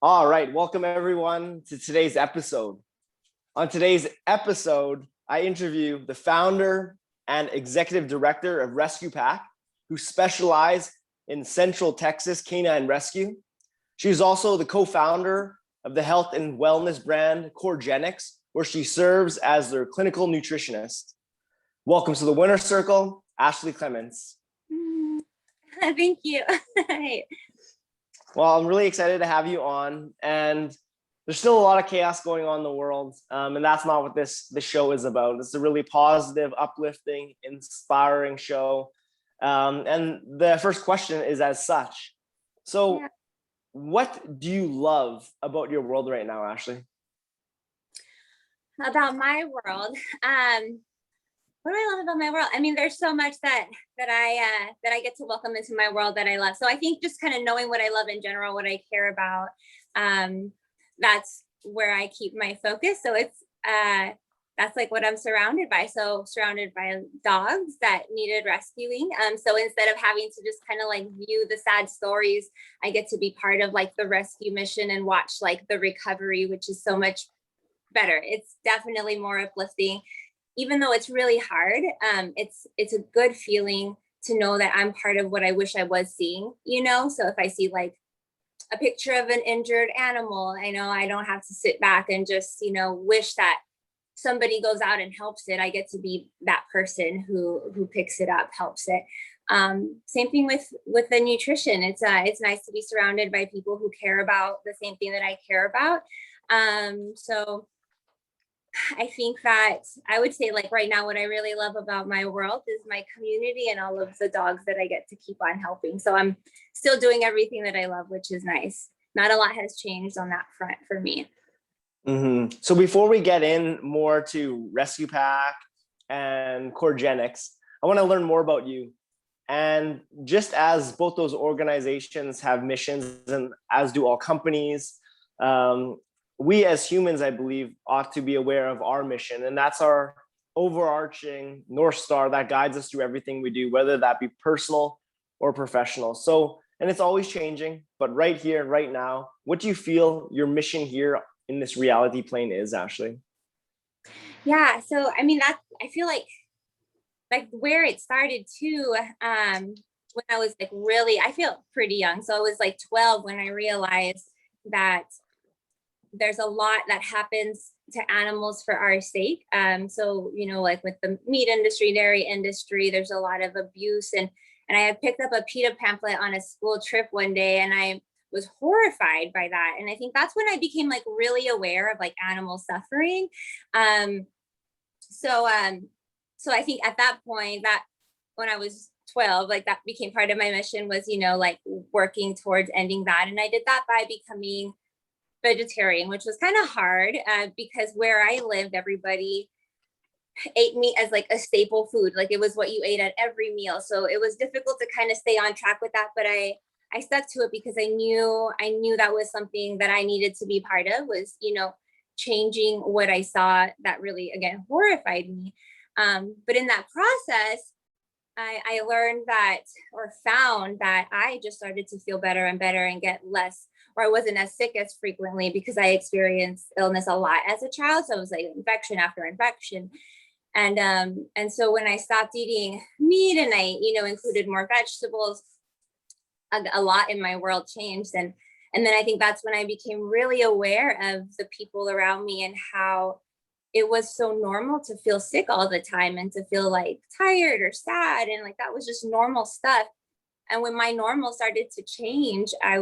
All right, welcome everyone to today's episode. On today's episode, I interview the founder and executive director of Rescue Pac, who specialize in Central Texas canine rescue. She's also the co-founder of the health and wellness brand CoreGenics, where she serves as their clinical nutritionist. Welcome to the winner's circle, Ashley Clements. Thank you. Well, I'm really excited to have you on, and there's still a lot of chaos going on in the world, and that's not what this show is about. It's a really positive, uplifting, inspiring show, and the first question is as such. So, what do you love about your world right now, Ashley? About my world, what do I love about my world? I mean, there's so much that I get to welcome into my world that I love. So I think just kind of knowing what I love in general, what I care about, that's where I keep my focus. So it's that's like what I'm surrounded by. So surrounded by dogs that needed rescuing. So instead of having to just kind of like view the sad stories, I get to be part of like the rescue mission and watch like the recovery, which is so much better. It's definitely more uplifting. Even though it's really hard, it's a good feeling to know that I'm part of what I wish I was seeing, you know? So if I see like a picture of an injured animal, I know I don't have to sit back and just, wish that somebody goes out and helps it. I get to be that person who picks it up, helps it. Same thing with the nutrition. It's nice to be surrounded by people who care about the same thing that I care about. So I think that I would say like right now, what I really love about my world is my community and all of the dogs that I get to keep on helping. So I'm still doing everything that I love, which is nice. Not a lot has changed on that front for me. Mm-hmm. So before we get in more to Rescue Pac and CoreGenics, I want to learn more about you. And just as both those organizations have missions, and as do all companies, we as humans, I believe, ought to be aware of our mission. And that's our overarching North Star that guides us through everything we do, whether that be personal or professional. So, and it's always changing, but right here, right now, what do you feel your mission here in this reality plane is, Ashley? Yeah. So, I mean, I feel like where it started too, when I was like I feel pretty young. So I was like 12 when I realized that there's a lot that happens to animals for our sake. So, like with the meat industry, dairy industry, there's a lot of abuse. And I had picked up a PETA pamphlet on a school trip one day, and I was horrified by that. And I think that's when I became like really aware of like animal suffering. So I think at that point, that when I was 12, like that became part of my mission was, like working towards ending that. And I did that by becoming vegetarian, which was kind of hard because where I lived, everybody ate meat as like a staple food. Like it was what you ate at every meal. So it was difficult to kind of stay on track with that. But I stuck to it because I knew that was something that I needed to be part of, was, changing what I saw that really, again, horrified me. But in that process, I learned that, or found that I just started to feel better and better and get less, or I wasn't as sick as frequently because I experienced illness a lot as a child. So it was like infection after infection. And so when I stopped eating meat and I, included more vegetables, a lot in my world changed. And then I think that's when I became really aware of the people around me and how it was so normal to feel sick all the time and to feel like tired or sad. And like, that was just normal stuff. And when my normal started to change, I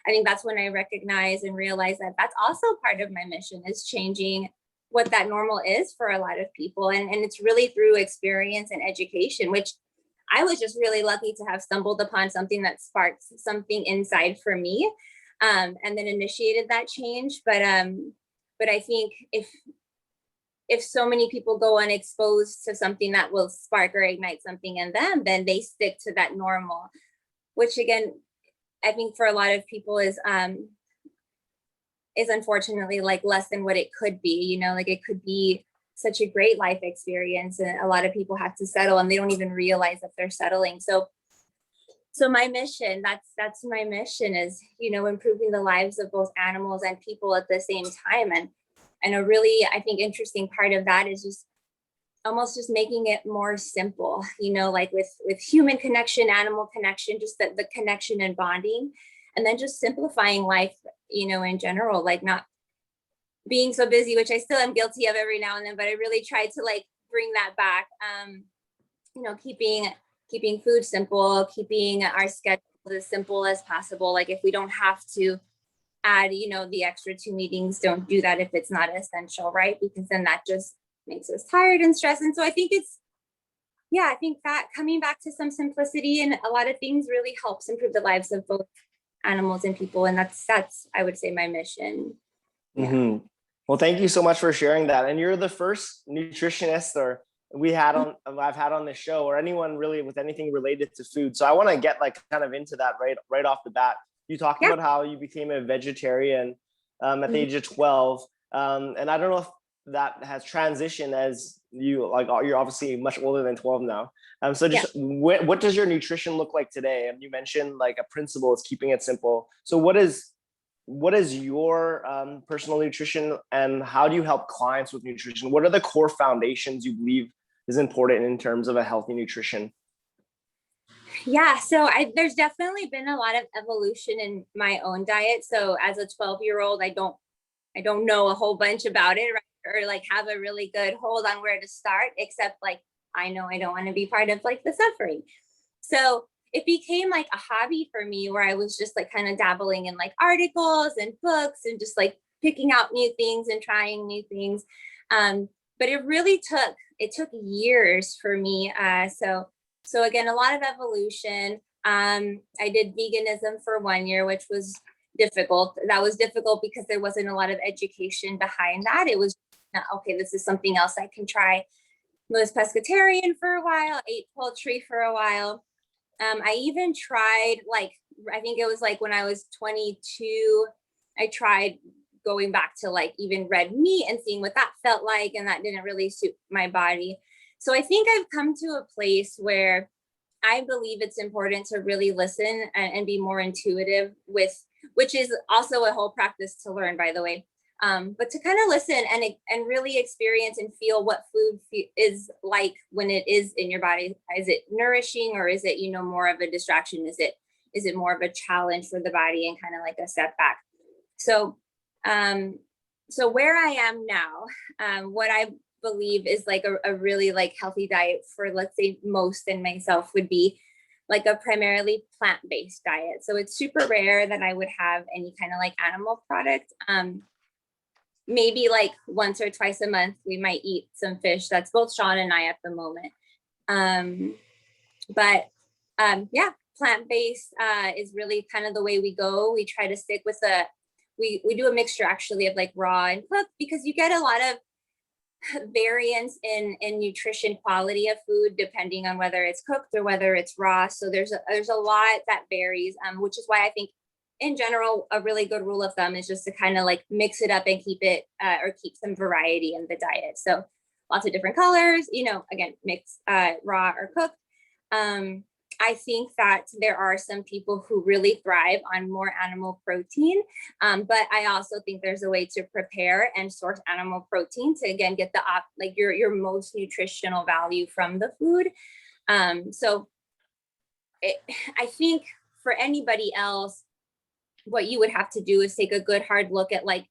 think that's when I recognized and realized that that's also part of my mission, is changing what that normal is for a lot of people. And it's really through experience and education, which I was just really lucky to have stumbled upon something that sparked something inside for me, and then initiated that change. But I think if so many people go unexposed to something that will spark or ignite something in them, then they stick to that normal, which again, I think for a lot of people is unfortunately like less than what it could be, like it could be such a great life experience. And a lot of people have to settle and they don't even realize that they're settling. So So my mission, that's my mission, is, you know, improving the lives of both animals and people at the same time. And a really, I think, interesting part of that is just almost just making it more simple, you know, like with human connection, animal connection, just the connection and bonding, and then just simplifying life, you know, in general, like not being so busy, which I still am guilty of every now and then, but I really try to like bring that back. You know, keeping food simple, keeping our schedule as simple as possible. Like if we don't have to add, you know, the extra 2 meetings, don't do that if it's not essential, right? Because then that just makes us tired and stressed. And so I think I think that coming back to some simplicity and a lot of things really helps improve the lives of both animals and people. And that's I would say my mission. Yeah. Mm-hmm. Well, thank you so much for sharing that. And you're the first nutritionist I've had on this show, or anyone really with anything related to food. So I want to get like kind of into that right off the bat. You talked about how you became a vegetarian at the age of 12. And I don't know if that has transitioned as you're obviously much older than 12 now. So just what does your nutrition look like today? And you mentioned like a principle is keeping it simple. So what is your personal nutrition, and how do you help clients with nutrition? What are the core foundations you believe is important in terms of a healthy nutrition? Yeah, so there's definitely been a lot of evolution in my own diet. So as a 12-year-old, I don't know a whole bunch about it, right? Or like have a really good hold on where to start, except like I know I don't want to be part of like the suffering. So it became like a hobby for me, where I was just like kind of dabbling in like articles and books and just like picking out new things and trying new things. But it took years for me. So again, a lot of evolution. I did veganism for 1 year, which was difficult. That was difficult because there wasn't a lot of education behind that. It was okay, this is something else I can try. Was pescatarian for a while, ate poultry for a while. I even tried, like, I think it was like when I was 22, I tried going back to like even red meat and seeing what that felt like. And that didn't really suit my body. So I think I've come to a place where I believe it's important to really listen and be more intuitive with, which is also a whole practice to learn, by the way. But to kind of listen and really experience and feel what food is like when it is in your body. Is it nourishing, or is it, you know, more of a distraction? Is it more of a challenge for the body and kind of like a setback? So, so where I am now, what I believe is like a really like healthy diet for, let's say, most and myself would be like a primarily plant-based diet. So it's super rare that I would have any kind of like animal product. Maybe like once or twice a month, we might eat some fish. That's both Sean and I at the moment. Yeah, plant-based is really kind of the way we go. We try to stick with we do a mixture actually of like raw and cooked, because you get a lot of variance in nutrition quality of food depending on whether it's cooked or whether it's raw. So there's a lot that varies, which is why I think in general a really good rule of thumb is just to kind of like mix it up and keep it or keep some variety in the diet. So lots of different colors, you know, again, mix raw or cooked. I think that there are some people who really thrive on more animal protein, but I also think there's a way to prepare and source animal protein to, again, get your most nutritional value from the food. I think for anybody else, what you would have to do is take a good hard look at like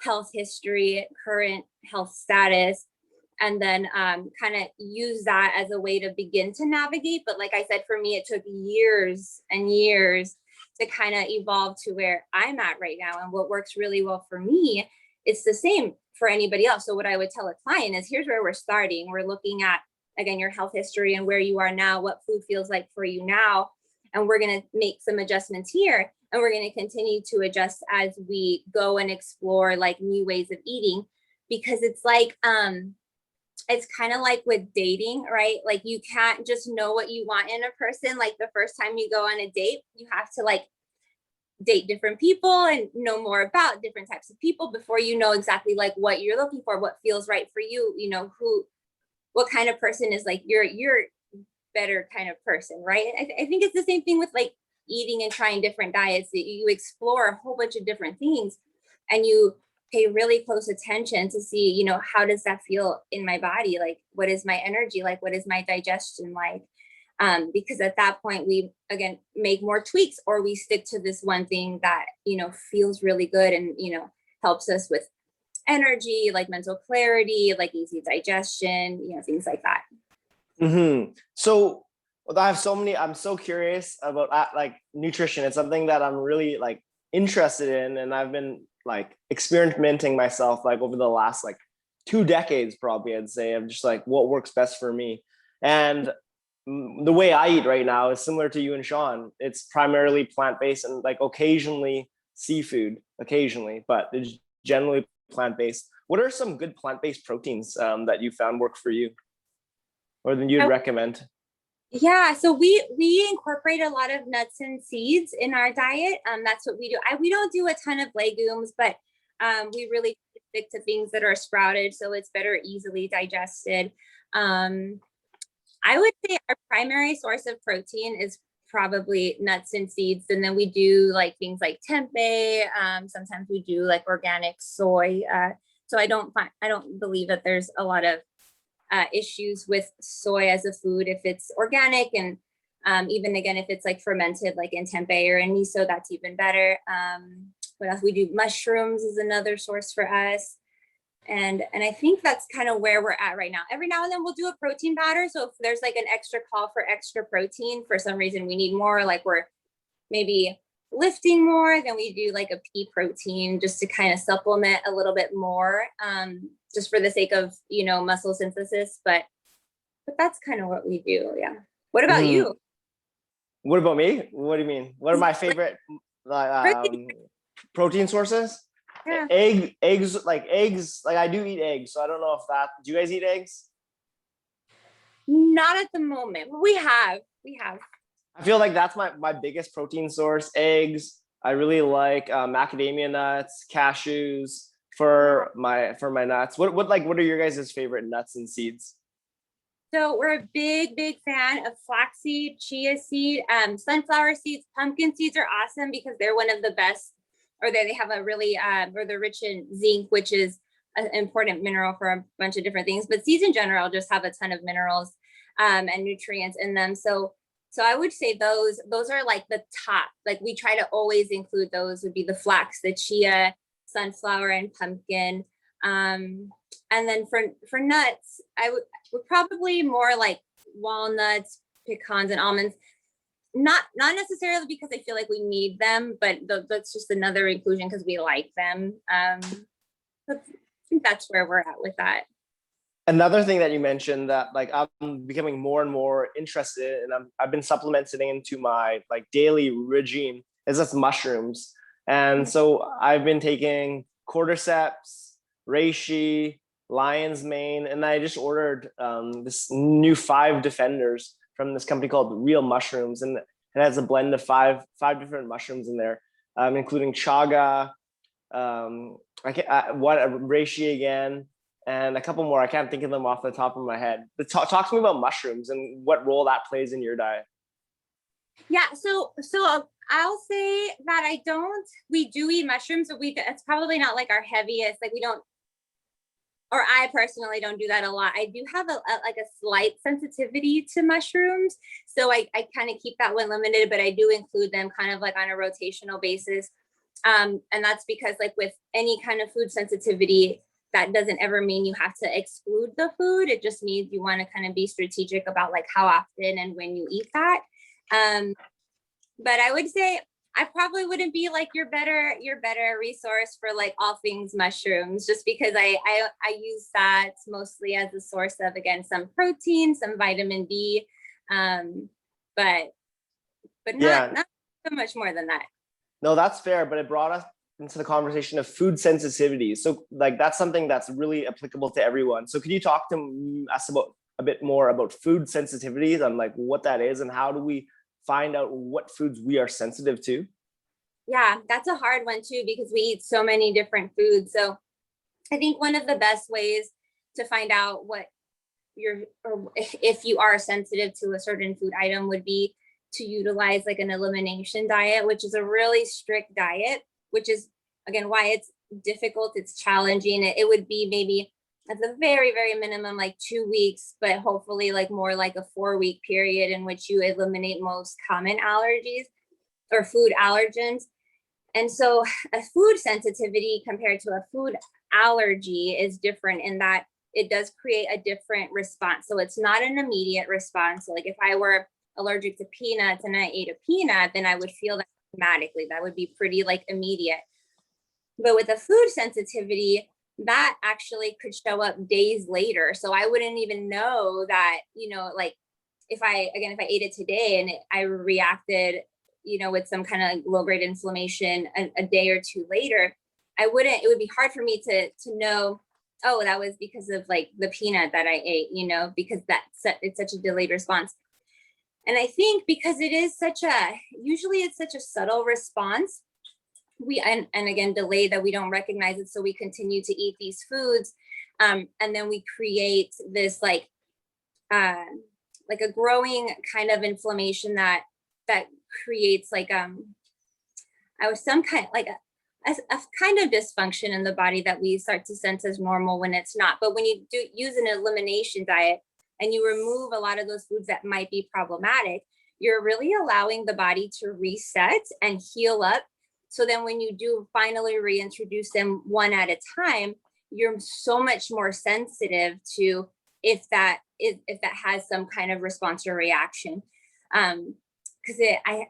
health history, current health status, and then kind of use that as a way to begin to navigate. But like I said, for me, it took years and years to kind of evolve to where I'm at right now. And what works really well for me, it's the same for anybody else. So what I would tell a client is, here's where we're starting. We're looking at, again, your health history and where you are now, what food feels like for you now. And we're going to make some adjustments here. And we're going to continue to adjust as we go and explore like new ways of eating, because it's like, it's kind of like with dating, right? Like you can't just know what you want in a person. Like the first time you go on a date, you have to like date different people and know more about different types of people before you know exactly like what you're looking for, what feels right for you, you know, what kind of person is like your better kind of person, right? I think it's the same thing with like eating and trying different diets, that you explore a whole bunch of different things and you pay really close attention to see, you know, how does that feel in my body? Like, what is my energy like? What is my digestion like? Because at that point, we again make more tweaks, or we stick to this one thing that, you know, feels really good and, you know, helps us with energy, like mental clarity, like easy digestion, you know, things like that. So I have so many, I'm so curious about like nutrition. It's something that I'm really like interested in, and I've been like experimenting myself like over the last like 2 decades, probably I'd say, of just like what works best for me. And the way I eat right now is similar to you and Sean. It's primarily plant-based and like occasionally seafood, occasionally, but it's generally plant-based. What are some good plant-based proteins that you found work for you, or that you'd recommend? Yeah, so we incorporate a lot of nuts and seeds in our diet. That's what we do. We don't do a ton of legumes, but we really stick to things that are sprouted, so it's better easily digested. I would say our primary source of protein is probably nuts and seeds, and then we do like things like tempeh. Sometimes we do like organic soy. So I don't believe that there's a lot of issues with soy as a food if it's organic, and even again if it's like fermented like in tempeh or in miso, that's even better. What else we do? Mushrooms is another source for us, and I think that's kind of where we're at right now. Every now and then we'll do a protein powder, so if there's like an extra call for extra protein, for some reason we need more, like we're maybe lifting more, then we do like a pea protein just to kind of supplement a little bit more, just for the sake of, you know, muscle synthesis. But that's kind of what we do. Yeah. What about you? What about me? What do you mean? What are my favorite protein sources? Yeah. Eggs. Like I do eat eggs, so I don't know if that. Do you guys eat eggs? Not at the moment. We have. I feel like that's my biggest protein source. Eggs. I really like macadamia nuts, cashews for my nuts. What are your guys' favorite nuts and seeds? So we're a big fan of flaxseed, chia seed, sunflower seeds. Pumpkin seeds are awesome because they're one of the best, or they have a really, or they're rich in zinc, which is an important mineral for a bunch of different things. But seeds in general just have a ton of minerals and nutrients in them. So I would say those are like the top. Like we try to always include those. Would be the flax, the chia, sunflower, and pumpkin. And then for nuts, I would probably more like walnuts, pecans, and almonds. Not necessarily because I feel like we need them, but that's just another inclusion because we like them. I think that's where we're at with that. Another thing that you mentioned that like I'm becoming more and more interested in, and I've been supplementing into my like daily regime, is just mushrooms. And so I've been taking cordyceps, reishi, lion's mane, and I just ordered this new 5 defenders from this company called Real Mushrooms, and it has a blend of five different mushrooms in there, including chaga, reishi again, and a couple more. I can't think of them off the top of my head. But talk to me about mushrooms and what role that plays in your diet. Yeah, so I'll say that we do eat mushrooms, but it's probably not like our heaviest. Like we don't, or I personally don't do that a lot. I do have a slight sensitivity to mushrooms. So I kind of keep that one limited, but I do include them kind of like on a rotational basis. And that's because like with any kind of food sensitivity, that doesn't ever mean you have to exclude the food. It just means you want to kind of be strategic about like how often and when you eat that. But I would say I probably wouldn't be like your better resource for like all things mushrooms, just because I use that mostly as a source of, again, some protein, some vitamin D, but not so much more than that. No, that's fair, but it brought us into the conversation of food sensitivities. So like that's something that's really applicable to everyone. So could you talk to us about a bit more about food sensitivities and like what that is, and how do we find out what foods we are sensitive to? Yeah, that's a hard one too, because we eat so many different foods. So I think one of the best ways to find out what or if you are sensitive to a certain food item, would be to utilize like an elimination diet, which is a really strict diet, which is again why it's difficult, it's challenging. It would be maybe at the very, very minimum, like 2 weeks, but hopefully like more like a 4-week period in which you eliminate most common allergies or food allergens. And so a food sensitivity compared to a food allergy is different in that it does create a different response. So it's not an immediate response. So like if I were allergic to peanuts and I ate a peanut, then I would feel that automatically. That would be pretty like immediate. But with a food sensitivity, that actually could show up days later. So I wouldn't even know that, like if I ate it today and I reacted, with some kind of low grade inflammation a day or two later, it would be hard for me to know, oh, that was because of like the peanut that I ate, because it's such a delayed response. And I think because usually it's such a subtle response, and again, delay that we don't recognize it. So we continue to eat these foods. And then we create this like a growing kind of inflammation that creates like, some kind like a kind of dysfunction in the body that we start to sense as normal when it's not. But when you do use an elimination diet and you remove a lot of those foods that might be problematic, you're really allowing the body to reset and heal up. So then when you do finally reintroduce them one at a time, you're so much more sensitive to if that has some kind of response or reaction. Because I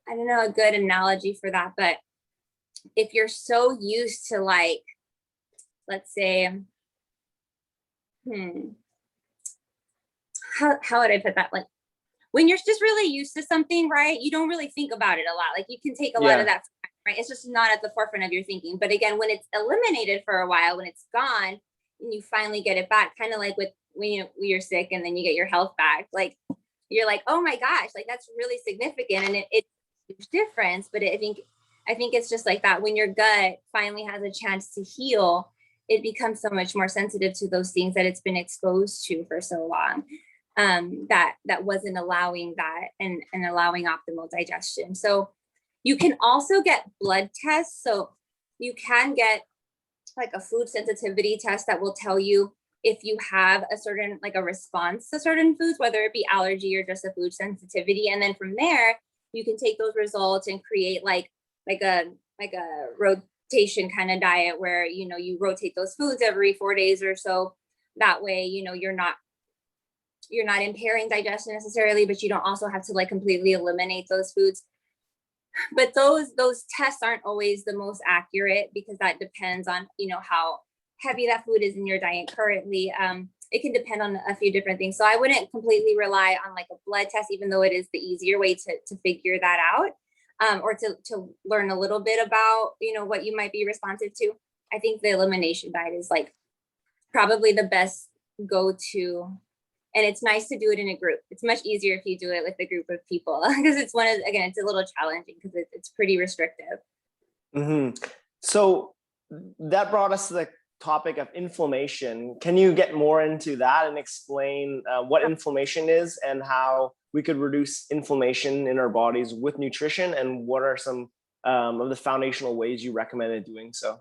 don't know a good analogy for that, but if you're so used to like, let's say, how would I put that? Like when you're just really used to something, right? You don't really think about it a lot. Like you can take a lot of that, right? It's just not at the forefront of your thinking. But again, when it's eliminated for a while, when it's gone, and you finally get it back, kind of like when you're sick and then you get your health back, like you're like, oh my gosh, like that's really significant, and it's a huge difference. But I think it's just like that. When your gut finally has a chance to heal, it becomes so much more sensitive to those things that it's been exposed to for so long. That wasn't allowing that and allowing optimal digestion. So you can also get blood tests. So you can get like a food sensitivity test that will tell you if you have a certain, like a response to certain foods, whether it be allergy or just a food sensitivity. And then from there, you can take those results and create like a rotation kind of diet where, you rotate those foods every 4 days or so. That way, you're not impairing digestion necessarily, but you don't also have to like completely eliminate those foods. But those tests aren't always the most accurate because that depends on, how heavy that food is in your diet currently. It can depend on a few different things. So I wouldn't completely rely on like a blood test, even though it is the easier way to figure that out, or to learn a little bit about, what you might be responsive to. I think the elimination diet is like probably the best go-to. And it's nice to do it in a group. It's much easier if you do it with a group of people because it's it's a little challenging because it's pretty restrictive. Mm-hmm. So that brought us to the topic of inflammation. Can you get more into that and explain what inflammation is and how we could reduce inflammation in our bodies with nutrition, and what are some of the foundational ways you recommended doing so?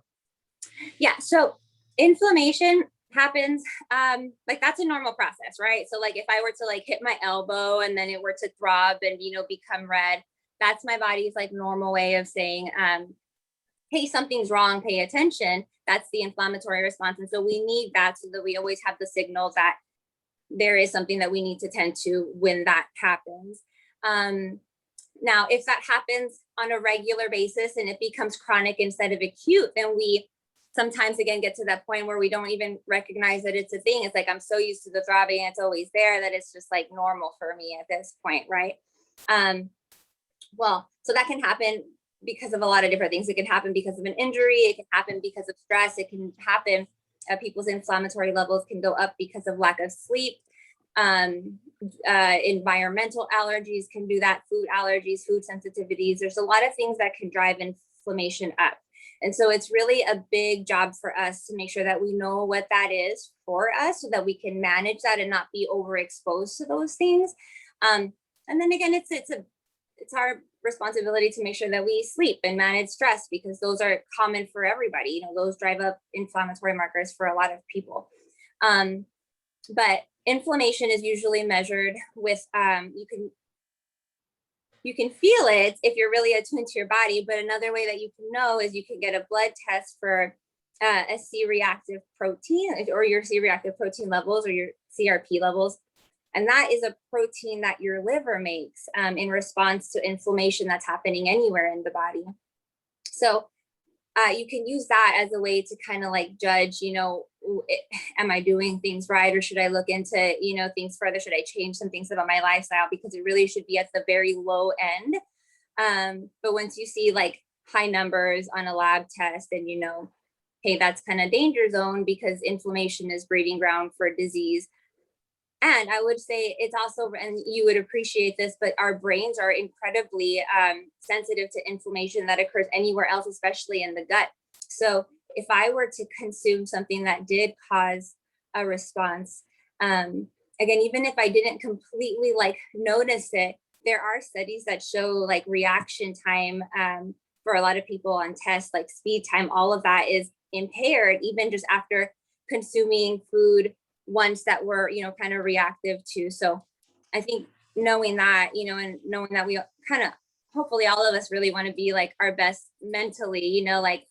Yeah, so inflammation happens like that's a normal process, right? So like if I were to like hit my elbow and then it were to throb and become red, that's my body's like normal way of saying hey, something's wrong, pay attention. That's the inflammatory response. And so we need that so that we always have the signal that there is something that we need to tend to when that happens. Now, if that happens on a regular basis and it becomes chronic instead of acute, then we sometimes again get to that point where we don't even recognize that it's a thing. It's like I'm so used to the throbbing, it's always there, that it's just like normal for me at this point, right? Well, so that can happen because of a lot of different things. It can happen because of an injury. It can happen because of stress. It can happen, people's inflammatory levels can go up because of lack of sleep. Environmental allergies can do that, food allergies, food sensitivities. There's a lot of things that can drive inflammation up. And so it's really a big job for us to make sure that we know what that is for us so that we can manage that and not be overexposed to those things. And then again, it's our responsibility to make sure that we sleep and manage stress, because those are common for everybody. You know, those drive up inflammatory markers for a lot of people. But inflammation is usually measured with, you can feel it if you're really attuned to your body. But another way that you can know is you can get a blood test for a C-reactive protein, or your C-reactive protein levels, or your CRP levels. And that is a protein that your liver makes in response to inflammation that's happening anywhere in the body. So you can use that as a way to kind of like judge, you know, am I doing things right? Or should I look into, you know, things further? Should I change some things about my lifestyle? Because it really should be at the very low end. But once you see like high numbers on a lab test, and you know, hey, that's kind of danger zone, because inflammation is breeding ground for disease. And I would say it's also, and you would appreciate this, but our brains are incredibly sensitive to inflammation that occurs anywhere else, especially in the gut. So if I were to consume something that did cause a response, again, even if I didn't completely like notice it, there are studies that show like reaction time for a lot of people on tests, like speed time, all of that is impaired, even just after consuming food ones that were, you know, kind of reactive to. So I think knowing that, you know, and knowing that we kind of, hopefully all of us really want to be like our best mentally, you know, like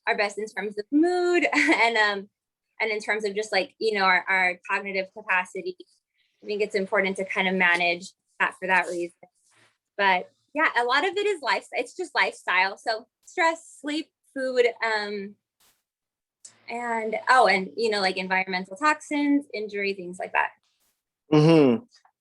our best in terms of mood and in terms of just like, you know, our cognitive capacity. I think it's important to kind of manage that for that reason. But yeah, a lot of it is lifestyle. It's just lifestyle. So stress, sleep, food, and you know, like environmental toxins, injury, things like that.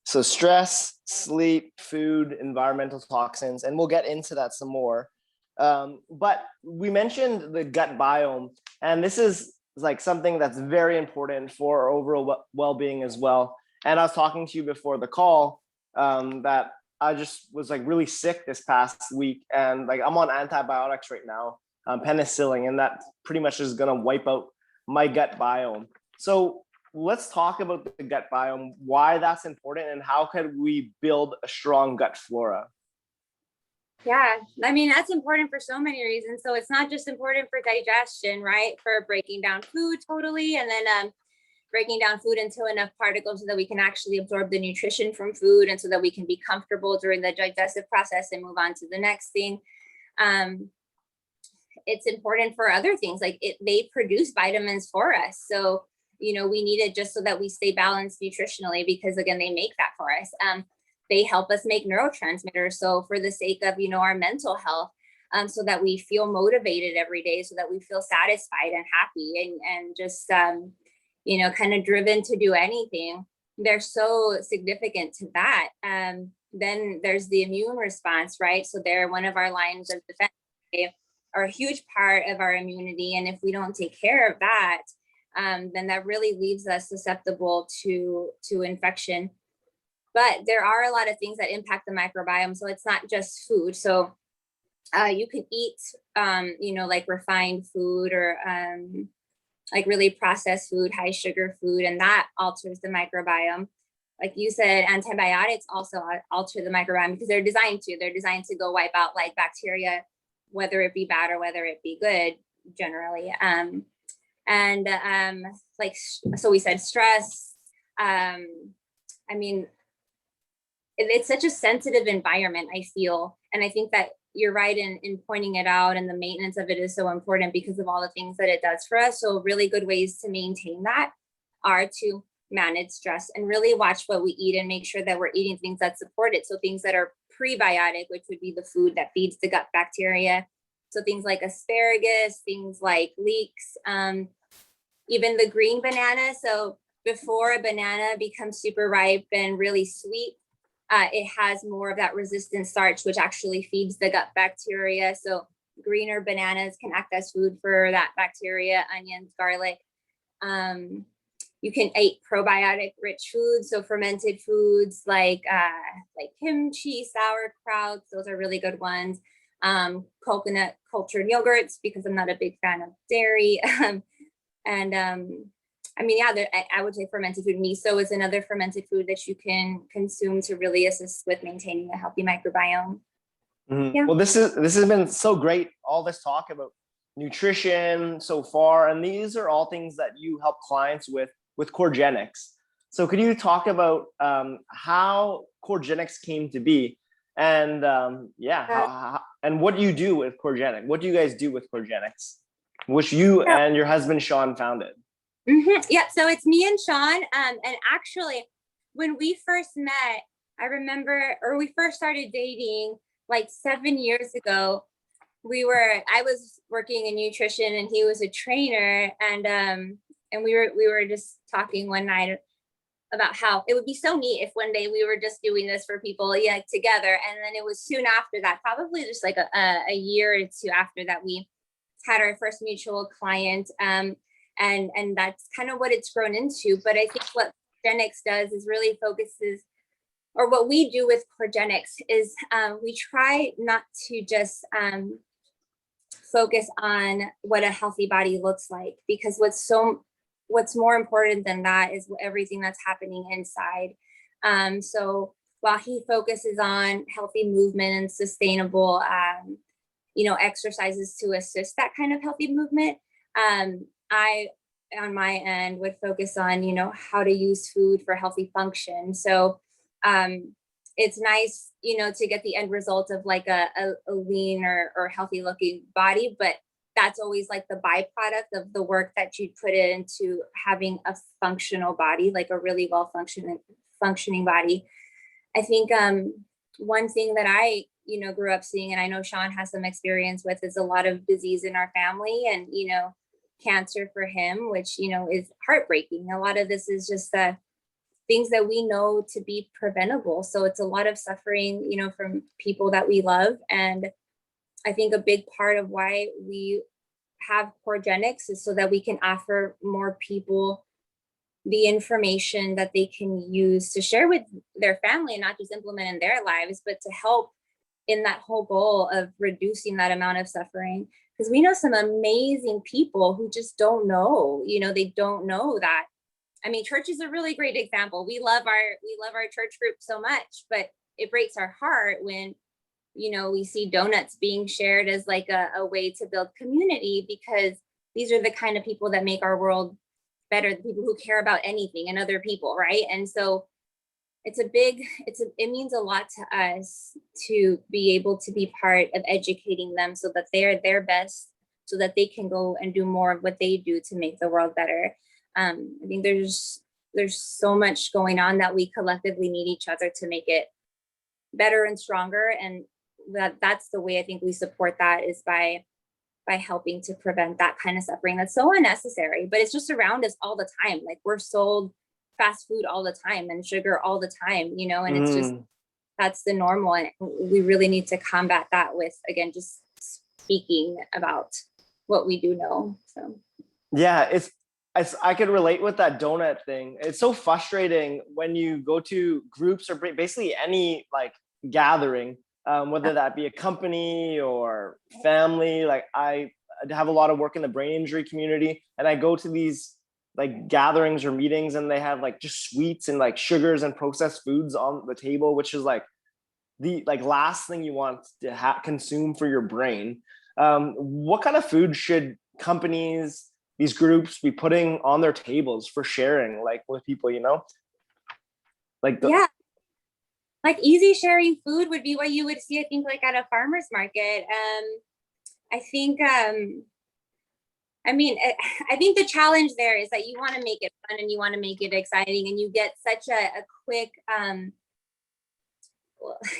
So stress, sleep, food, environmental toxins, and we'll get into that some more. But we mentioned the gut biome, and this is like something that's very important for our overall well-being as well. And I was talking to you before the call that I just was like really sick this past week, and like I'm on antibiotics right now, penicillin, and that pretty much is going to wipe out my gut biome. So let's talk about the gut biome, why that's important, and how could we build a strong gut flora? Yeah, I mean, that's important for so many reasons. So it's not just important for digestion, right? For breaking down food totally, and then breaking down food into enough particles so that we can actually absorb the nutrition from food, and so that we can be comfortable during the digestive process and move on to the next thing. It's important for other things, like they produce vitamins for us. So, you know, we need it just so that we stay balanced nutritionally, because again, they make that for us. They help us make neurotransmitters. So for the sake of, you know, our mental health, so that we feel motivated every day, so that we feel satisfied and happy and just, you know, kind of driven to do anything. They're so significant to that. Then there's the immune response, right? So they're one of our lines of defense. They are a huge part of our immunity. And if we don't take care of that, then that really leaves us susceptible to infection. But there are a lot of things that impact the microbiome. So it's not just food. So you can eat, you know, like refined food, or like really processed food, high sugar food, and that alters the microbiome. Like you said, antibiotics also alter the microbiome, because they're designed to go wipe out like bacteria, whether it be bad or whether it be good, generally. Like, so we said stress. I mean, it's such a sensitive environment, I feel. And I think that you're right in pointing it out, and the maintenance of it is so important because of all the things that it does for us. So really good ways to maintain that are to manage stress and really watch what we eat and make sure that we're eating things that support it. So things that are prebiotic, which would be the food that feeds the gut bacteria. So things like asparagus, things like leeks, even the green banana. So before a banana becomes super ripe and really sweet, it has more of that resistant starch, which actually feeds the gut bacteria. So greener bananas can act as food for that bacteria, onions, garlic. You can eat probiotic rich foods. So fermented foods like kimchi, sauerkraut, those are really good ones. coconut cultured yogurts because I'm not a big fan of dairy. And I mean, yeah, I would say fermented food. Miso is another fermented food that you can consume to really assist with maintaining a healthy microbiome. Mm-hmm. Yeah. Well, this has been so great. All this talk about nutrition so far, and these are all things that you help clients with CoreGenics. So, could you talk about how CoreGenics came to be, and and what you do with CoreGenics? What do you guys do with CoreGenics, which you and your husband Sean founded? Yeah, so it's me and Sean. And actually, when we first met, I remember, or we first started dating like 7 years ago. I was working in nutrition and he was a trainer, and we were just talking one night about how it would be so neat if one day we were just doing this for people, yeah, together. And then it was soon after that, probably just like a year or two after that, we had our first mutual client. And that's kind of what it's grown into. But I think what CoreGenics does is really focuses, or what we do with CoreGenics is we try not to just focus on what a healthy body looks like, because what's more important than that is everything that's happening inside. So while he focuses on healthy movement and sustainable, exercises to assist that kind of healthy movement, I, on my end, would focus on, how to use food for healthy function. So it's nice, to get the end result of like a lean or healthy looking body, but that's always like the byproduct of the work that you put into having a functional body, like a really well functioning body. I think one thing that I, grew up seeing, and I know Sean has some experience with, is a lot of disease in our family, and, cancer for him, which, is heartbreaking. A lot of this is just the things that we know to be preventable. So it's a lot of suffering, from people that we love. And I think a big part of why we have CoreGenics is so that we can offer more people the information that they can use to share with their family, and not just implement in their lives, but to help in that whole goal of reducing that amount of suffering. Because we know some amazing people who just don't know, they don't know that. I mean, church is a really great example. We love our church group so much, but it breaks our heart when, we see donuts being shared as like a way to build community, because these are the kind of people that make our world better, the people who care about anything and other people, right? And so it means a lot to us to be able to be part of educating them so that they're their best, so that they can go and do more of what they do to make the world better. I think there's so much going on that we collectively need each other to make it better and stronger. And that's the way I think we support that, is by helping to prevent that kind of suffering that's so unnecessary, but it's just around us all the time. Like, we're sold fast food all the time and sugar all the time, and it's just, that's the normal. And we really need to combat that with, again, just speaking about what we do know. So Yeah, I could relate with that donut thing. It's so frustrating when you go to groups or basically any like gathering, whether that be a company or family. Like, I have a lot of work in the brain injury community, and I go to these like gatherings or meetings, and they have like just sweets and like sugars and processed foods on the table, which is like the last thing you want to consume for your brain. What kind of food should companies, these groups, be putting on their tables for sharing, like with people, like yeah, like easy sharing food would be what you would see, I think, like at a farmer's market. I think I think the challenge there is that you want to make it fun and you want to make it exciting, and you get such a quick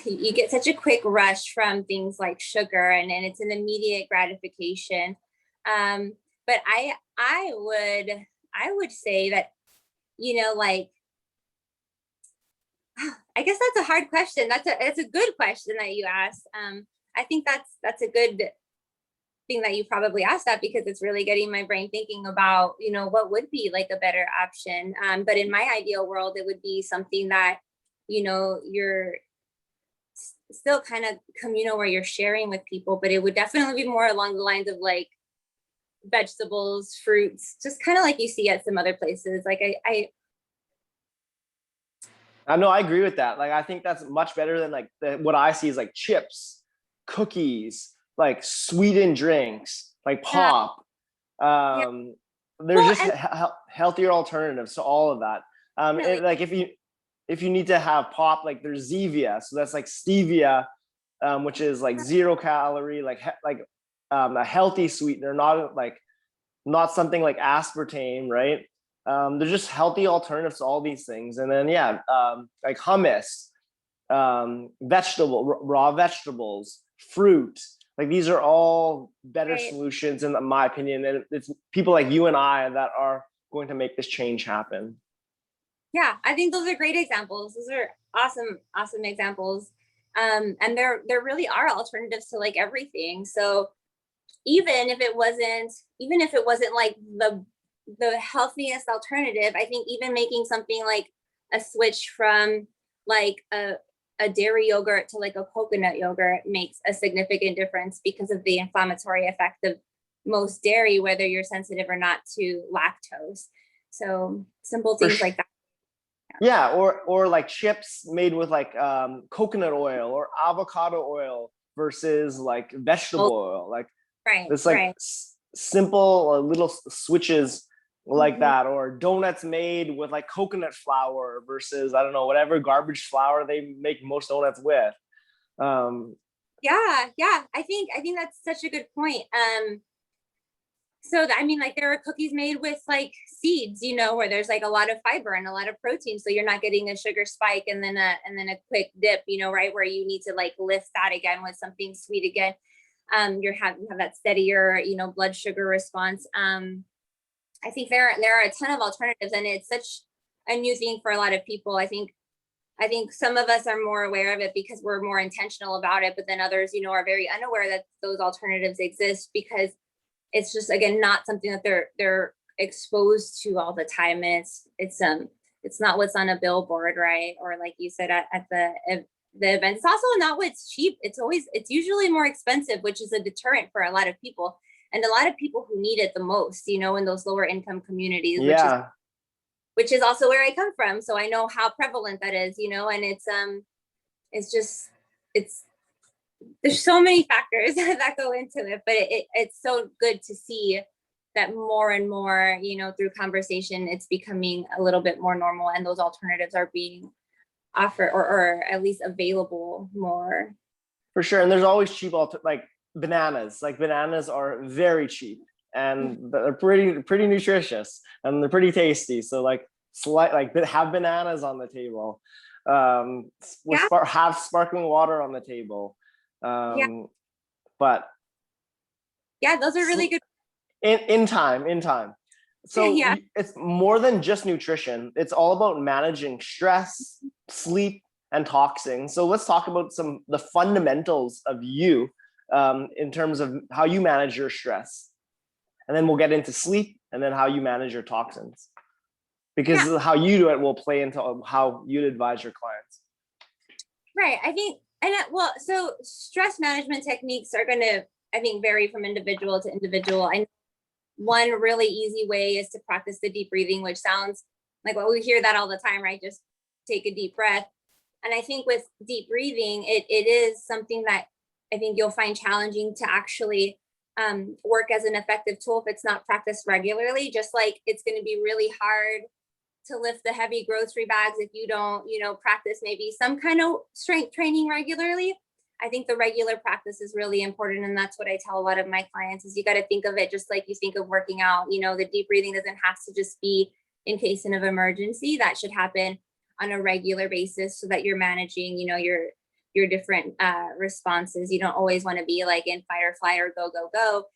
you get such a quick rush from things like sugar, and it's an immediate gratification. But I would say that, like, I guess that's a hard question. That's a good question that you asked. I think that's a good thing that you probably asked that, because it's really getting my brain thinking about, what would be like a better option. But in my ideal world, it would be something that, you're still kind of communal where you're sharing with people, but it would definitely be more along the lines of like vegetables, fruits, just kind of like you see at some other places. Like I know, I agree with that. Like, I think that's much better than like what I see is like chips, cookies, like sweetened drinks, like pop. yeah. There's Well, just and healthier alternatives to all of that. definitely, Like if you need to have pop, like there's Zevia, so that's like stevia, which is like 0 calorie, like a healthy sweetener, not something like aspartame, right? There's just healthy alternatives to all these things. And then like hummus, raw vegetables, fruit. Like these are all better right. solutions in my opinion. And it's people like you and I that are going to make this change happen. Yeah, I think those are great examples. Those are awesome examples. And there really are alternatives to like everything. So even if it wasn't like the healthiest alternative, I think even making something like a switch from like a dairy yogurt to like a coconut yogurt makes a significant difference because of the inflammatory effect of most dairy, whether you're sensitive or not to lactose. So simple things like that. Yeah, or like chips made with like coconut oil or avocado oil versus like vegetable oil. Like Right, it's like right. simple little switches like Mhm. that, or donuts made with like coconut flour versus I don't know, whatever garbage flour they make most donuts with. Yeah, I think that's such a good point. So I mean, like there are cookies made with like seeds, where there's like a lot of fiber and a lot of protein, so you're not getting a sugar spike and then a quick dip, right, where you need to like lift that again with something sweet again. You have that steadier, blood sugar response. I think there are a ton of alternatives, and it's such a new thing for a lot of people. I think some of us are more aware of it because we're more intentional about it, but then others, are very unaware that those alternatives exist because it's just, again, not something that they're exposed to all the time. And it's not what's on a billboard, right? Or like you said at the event. It's also not what's cheap. It's usually more expensive, which is a deterrent for a lot of people, and a lot of people who need it the most, in those lower income communities, yeah, which is also where I come from. So I know how prevalent that is, and it's just, there's so many factors that go into it, but it's so good to see that more and more, through conversation, it's becoming a little bit more normal, and those alternatives are being offered or at least available more. for sure. And there's always cheap like bananas. Like bananas are very cheap and they're pretty nutritious and they're pretty tasty. So like have bananas on the table. Have sparkling water on the table. Yeah, But yeah, those are really good. in time. So Yeah, it's more than just nutrition. It's all about managing stress, sleep, and toxins. So let's talk about the fundamentals of you in terms of how you manage your stress. And then we'll get into sleep and then how you manage your toxins. Because yeah, how you do it will play into how you'd advise your clients. right. I think, well, so stress management techniques are going to, I think, vary from individual to individual. One really easy way is to practice the deep breathing, which sounds like, well, we hear that all the time, right? Just take a deep breath. And I think with deep breathing, it is something that I think you'll find challenging to actually work as an effective tool if it's not practiced regularly. Just like it's going to be really hard to lift the heavy grocery bags if you don't, practice maybe some kind of strength training regularly. I think the regular practice is really important. And that's what I tell a lot of my clients is you got to think of it just like you think of working out. The deep breathing doesn't have to just be in case of emergency. That should happen on a regular basis so that you're managing, your different responses. You don't always want to be like in fight or flight or go, go, go.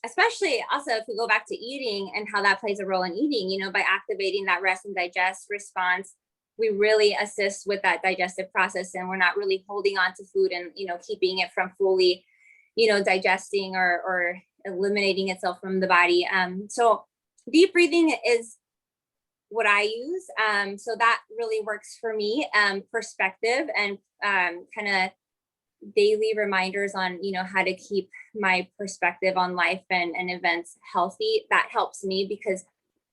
Especially also if we go back to eating and how that plays a role in eating, by activating that rest and digest response, we really assist with that digestive process, and we're not really holding on to food and, keeping it from fully, digesting or eliminating itself from the body. So deep breathing is what I use. So that really works for me, perspective and kind of daily reminders on, how to keep my perspective on life and events healthy, that helps me because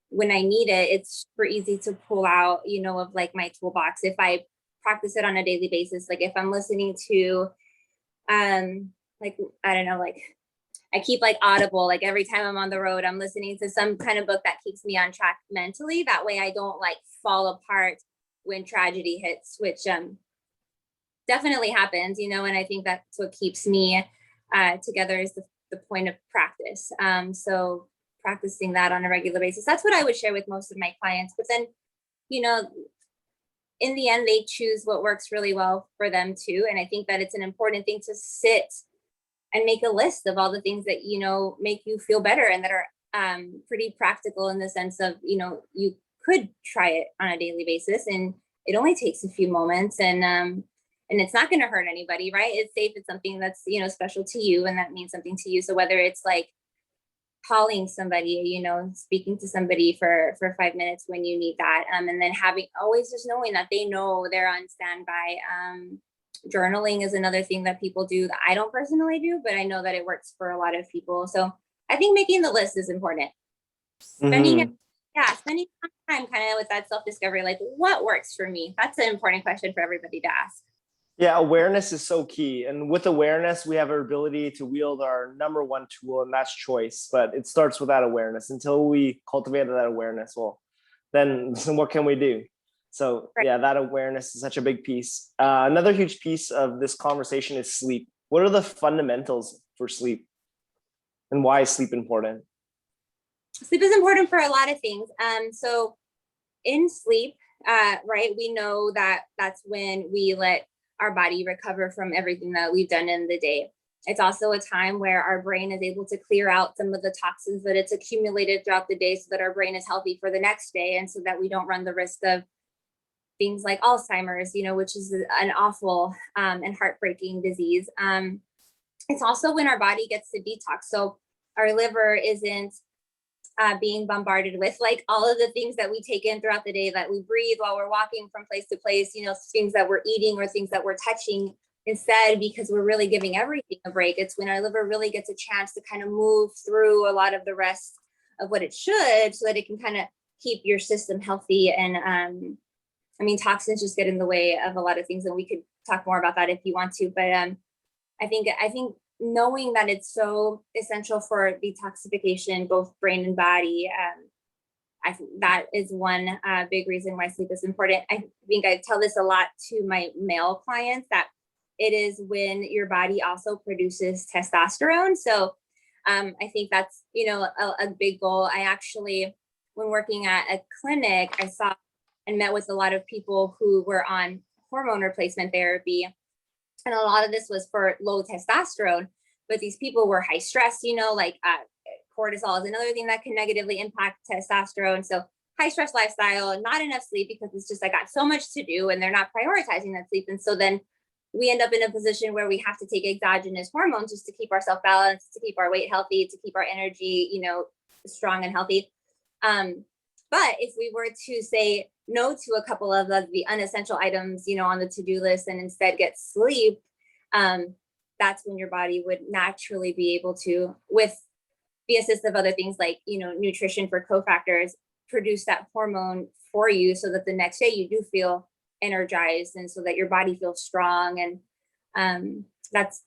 when I need it, it's super easy to pull out, of like my toolbox. If I practice it on a daily basis, like if I'm listening to, like, I don't know, like I keep like Audible, like every time I'm on the road, I'm listening to some kind of book that keeps me on track mentally. That way I don't like fall apart when tragedy hits, which definitely happens, and I think that's what keeps me together is the point of practice. So practicing that on a regular basis, that's what I would share with most of my clients. But then, in the end, they choose what works really well for them too. And I think that it's an important thing to sit and make a list of all the things that, make you feel better and that are pretty practical in the sense of, you could try it on a daily basis and it only takes a few moments and it's not going to hurt anybody, right? It's safe. It's something that's, special to you and that means something to you. So whether it's like calling somebody, speaking to somebody for 5 minutes when you need that. And then always just knowing that they know they're on standby. Journaling is another thing that people do that I don't personally do, but I know that it works for a lot of people. So I think making the list is important. Spending some time kind of with that self-discovery, like what works for me? That's an important question for everybody to ask. Yeah, awareness is so key. And with awareness, we have our ability to wield our number one tool, and that's choice. But it starts with that awareness. Until we cultivate that awareness, well, then what can we do? So Right. yeah, that awareness is such a big piece. Another huge piece of this conversation is sleep. What are the fundamentals for sleep? And why is sleep important? Sleep is important for a lot of things. So in sleep, right, we know that that's when we let our body recover from everything that we've done in the day. It's also a time where our brain is able to clear out some of the toxins that it's accumulated throughout the day so that our brain is healthy for the next day and so that we don't run the risk of things like Alzheimer's, which is an awful and heartbreaking disease. It's also when our body gets to detox. So our liver isn't being bombarded with like all of the things that we take in throughout the day that we breathe while we're walking from place to place, things that we're eating or things that we're touching instead, because we're really giving everything a break. It's when our liver really gets a chance to kind of move through a lot of the rest of what it should so that it can kind of keep your system healthy. And toxins just get in the way of a lot of things, and we could talk more about that if you want to. But I think knowing that it's so essential for detoxification, both brain and body, I think that is one big reason why sleep is important. I think I tell this a lot to my male clients that it is when your body also produces testosterone. So I think that's, a big goal. I actually, when working at a clinic, I saw and met with a lot of people who were on hormone replacement therapy. And a lot of this was for low testosterone, but these people were high stress, cortisol is another thing that can negatively impact testosterone. So high stress lifestyle, not enough sleep because it's just, I got so much to do and they're not prioritizing that sleep. And so then we end up in a position where we have to take exogenous hormones just to keep ourselves balanced, to keep our weight healthy, to keep our energy, strong and healthy. But if we were to say no to a couple of the unessential items, on the to-do list and instead get sleep, that's when your body would naturally be able to, with the assist of other things like, nutrition for cofactors, produce that hormone for you so that the next day you do feel energized and so that your body feels strong. And that's,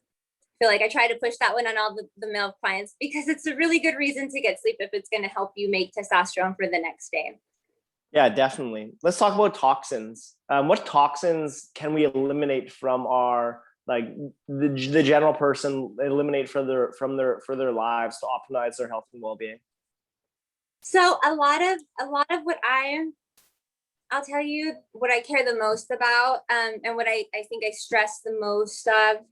I feel like I try to push that one on all the male clients because it's a really good reason to get sleep if it's going to help you make testosterone for the next day. Yeah, definitely. Let's talk about toxins. What toxins can we eliminate from our, like the general person, eliminate from their lives to optimize their health and well-being? So a lot of what I'll tell you what I care the most about, and what I think I stress the most of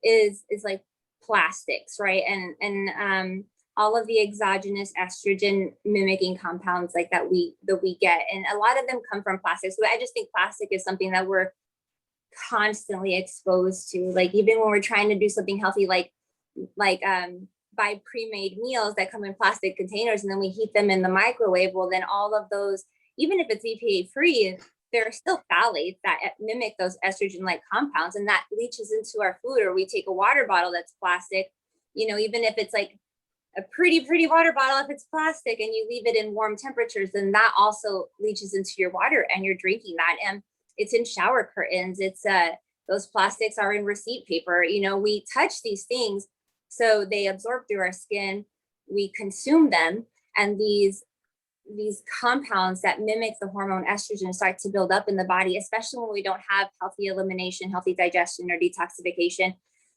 is like plastics, right? And all of the exogenous estrogen mimicking compounds like that we get, and a lot of them come from plastics. So I just think plastic is something that we're constantly exposed to. Like even when we're trying to do something healthy, like buy pre-made meals that come in plastic containers and then we heat them in the microwave. Well, then all of those, even if it's EPA free, there are still phthalates that mimic those estrogen-like compounds, and that leaches into our food. Or we take a water bottle that's plastic, even if it's like a pretty water bottle, if it's plastic and you leave it in warm temperatures, then that also leaches into your water and you're drinking that. And it's in shower curtains. It's those plastics are in receipt paper. We touch these things, so they absorb through our skin. We consume them, and these compounds that mimic the hormone estrogen start to build up in the body, especially when we don't have healthy elimination, healthy digestion, or detoxification.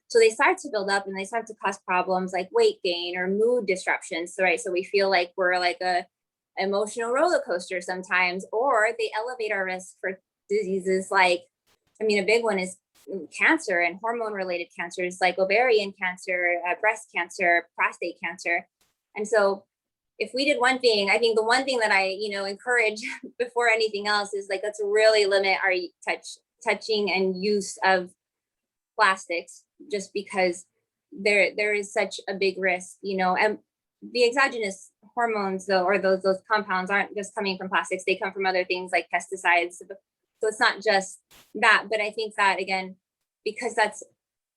So they start to build up and they start to cause problems like weight gain or mood disruptions, right? So we feel like we're like a emotional roller coaster sometimes, or they elevate our risk for diseases like, a big one is cancer and hormone related cancers like ovarian cancer, breast cancer, prostate cancer. And so if we did one thing, I think the one thing that I, encourage before anything else is like, let's really limit our touching and use of plastics, just because there is such a big risk, and the exogenous hormones though, or those compounds aren't just coming from plastics, they come from other things like pesticides. So it's not just that, but I think that again, because that's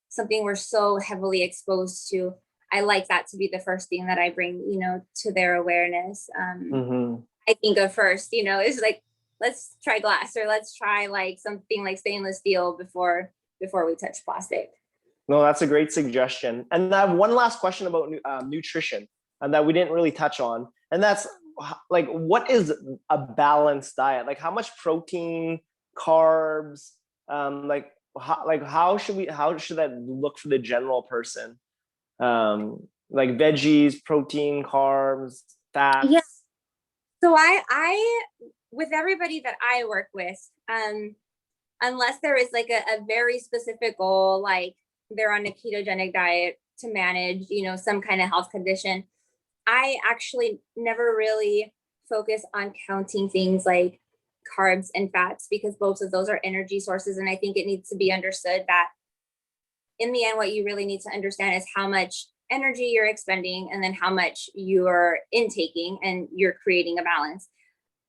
something we're so heavily exposed to, I like that to be the first thing that I bring, to their awareness. I think of first, is like, let's try glass, or let's try like something like stainless steel before we touch plastic. No, that's a great suggestion. And I have one last question about nutrition, and that we didn't really touch on. And that's like, what is a balanced diet? Like how much protein, carbs, how should that look for the general person? Like veggies, protein, carbs, fats. Yeah. So I with everybody that I work with, unless there is like a very specific goal, like they're on a ketogenic diet to manage, some kind of health condition, I actually never really focus on counting things like carbs and fats, because both of those are energy sources. And I think it needs to be understood that in the end, what you really need to understand is how much energy you're expending and then how much you're intaking, and you're creating a balance.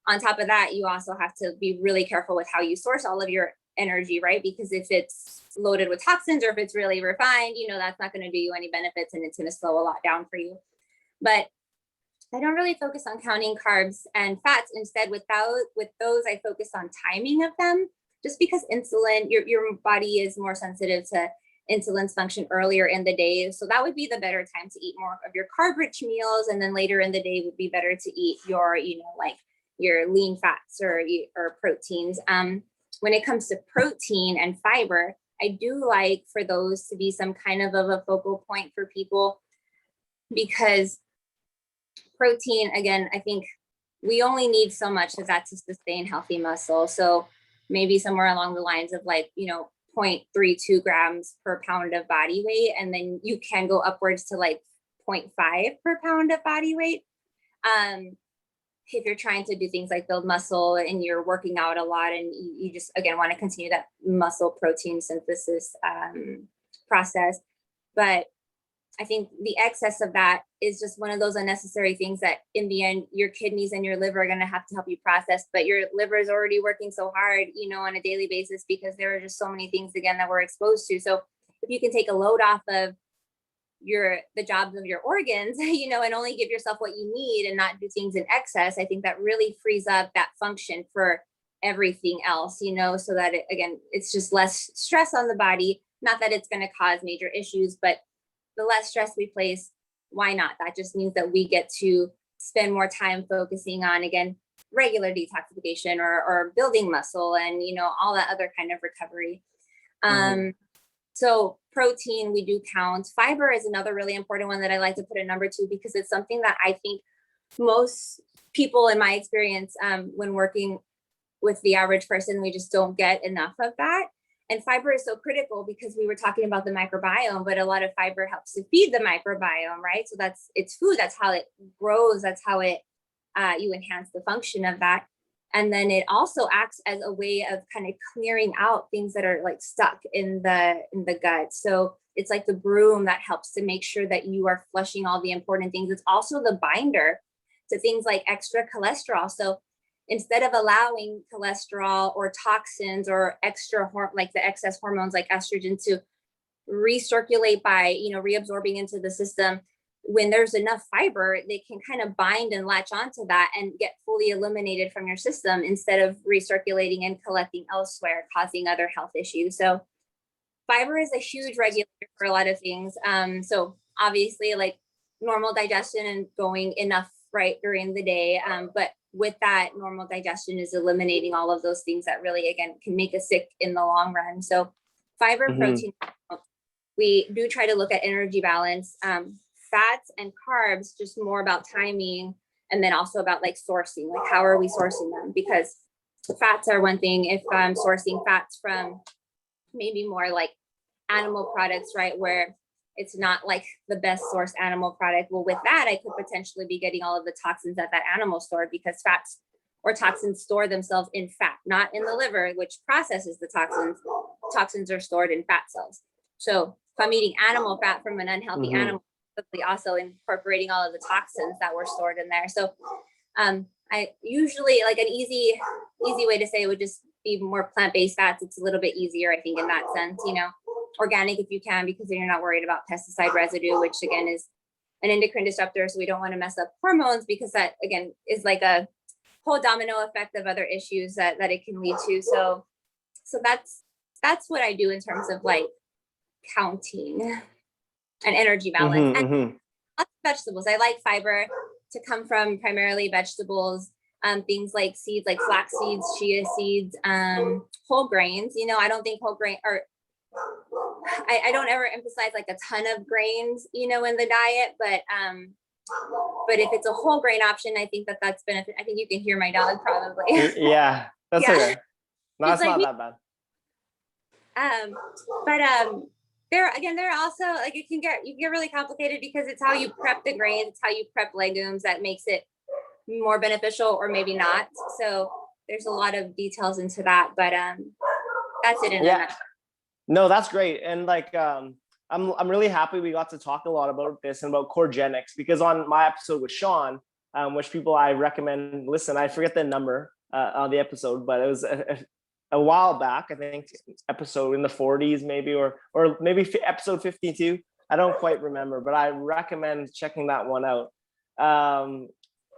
On top of that, you also have to be really careful with how you source all of your energy, right? Because if it's loaded with toxins, or if it's really refined, that's not going to do you any benefits, and it's going to slow a lot down for you. But I don't really focus on counting carbs and fats. Instead, with those, I focus on timing of them, just because insulin, your body is more sensitive to insulin's function earlier in the day. So that would be the better time to eat more of your carb-rich meals. And then later in the day would be better to eat your, like your lean fats or proteins. When it comes to protein and fiber, I do like for those to be some kind of a focal point for people, because protein, again, I think we only need so much of that to sustain healthy muscle. So maybe somewhere along the lines of like, 0.32 grams per pound of body weight. And then you can go upwards to like 0.5 per pound of body weight. If you're trying to do things like build muscle and you're working out a lot, and you just, again, want to continue that muscle protein synthesis process. But I think the excess of that is just one of those unnecessary things that in the end, your kidneys and your liver are going to have to help you process, but your liver is already working so hard, on a daily basis, because there are just so many things, again, that we're exposed to. So if you can take a load off of the jobs of your organs, and only give yourself what you need and not do things in excess, I think that really frees up that function for everything else, so that it's just less stress on the body. Not that it's going to cause major issues, but the less stress we place, why not? That just means that we get to spend more time focusing on, again, regular detoxification or building muscle and, all that other kind of recovery. So protein, we do count. Fiber is another really important one that I like to put a number to, because it's something that I think most people, in my experience, when working with the average person, we just don't get enough of that. And fiber is so critical, because we were talking about the microbiome, but a lot of fiber helps to feed the microbiome, right? So it's food. That's how it grows. That's how you enhance the function of that. And then it also acts as a way of kind of clearing out things that are like stuck in the gut. So it's like the broom that helps to make sure that you are flushing all the important things. It's also the binder to things like extra cholesterol. So instead of allowing cholesterol or toxins or like the excess hormones like estrogen to recirculate by, reabsorbing into the system, when there's enough fiber, they can kind of bind and latch onto that and get fully eliminated from your system instead of recirculating and collecting elsewhere, causing other health issues. So fiber is a huge regulator for a lot of things. So obviously, like normal digestion and going enough right during the day. But with that, normal digestion is eliminating all of those things that really, again, can make us sick in the long run. So fiber, protein, we do try to look at energy balance. Fats and carbs, just more about timing, and then also about like sourcing, like how are we sourcing them? Because fats are one thing. If I'm sourcing fats from maybe more like animal products, right, where it's not like the best source animal product, well, with that, I could potentially be getting all of the toxins that animal stored, because fats or toxins store themselves in fat, not in the liver, which processes the toxins. Toxins are stored in fat cells. So if I'm eating animal fat from an unhealthy animal, also incorporating all of the toxins that were stored in there. So I usually, like, an easy way to say it would just be more plant-based fats. It's a little bit easier, I think, in that sense, organic if you can, because then you're not worried about pesticide residue, which again is an endocrine disruptor. So we don't want to mess up hormones, because that again is like a whole domino effect of other issues that it can lead to. So that's what I do in terms of like counting and energy balance. And lots of vegetables. I like fiber to come from primarily vegetables, things like seeds, like flax seeds, chia seeds, whole grains. I don't think whole grain, or I don't ever emphasize like a ton of grains, in the diet, but if it's a whole grain option, I think that's benefit. I think you can hear my dog probably. Yeah, that's okay. No, it's not that bad. There are also, like, you can get really complicated, because it's how you prep the grains, it's how you prep legumes that makes it more beneficial or maybe not. So there's a lot of details into that, but that's it in a nutshell. No, that's great. And like I'm really happy we got to talk a lot about this and about CoreGenics, because on my episode with Sean, which people I recommend listen, I forget the number on the episode, but it was a while back, I think episode in the 40s maybe, or maybe episode 52. I don't quite remember, but I recommend checking that one out.